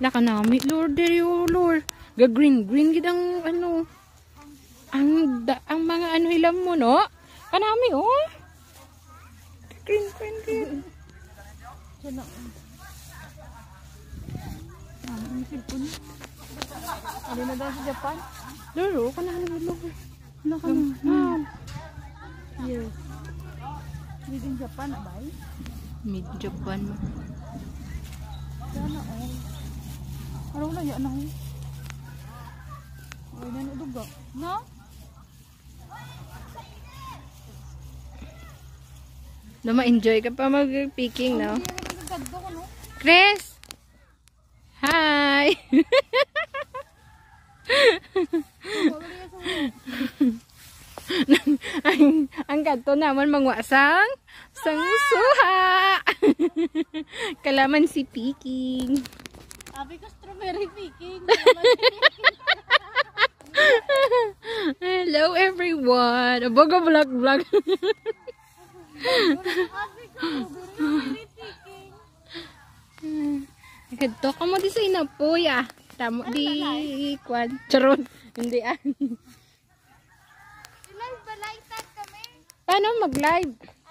Nakanami, Lord, diri o, Lord. Ga-green gid ang ano. Ang mga ano ilam mo, no? Kanami, oh. Green. Diyan na. Ang cellphone. Ano na daw sa Japan? Lord, oh, kanami, Lord. Nakana. Yes. Made in Japan, abay? Mid Japan. Sana, oh. Araw na yan, oh. Ay, nanuduga. No? Ma-enjoy ka pa mag-picking, no? Chris! Hi! ang kanto naman mangwasang suha! Kalaman si picking. Sabi ko strawberry picking. Hello everyone! Aboga vlog. Kadto ka mo di sa inapoy ah. Tamo di kwan. Charot. Hindi ah. Live ba? Live tag kami? Paano mag-live?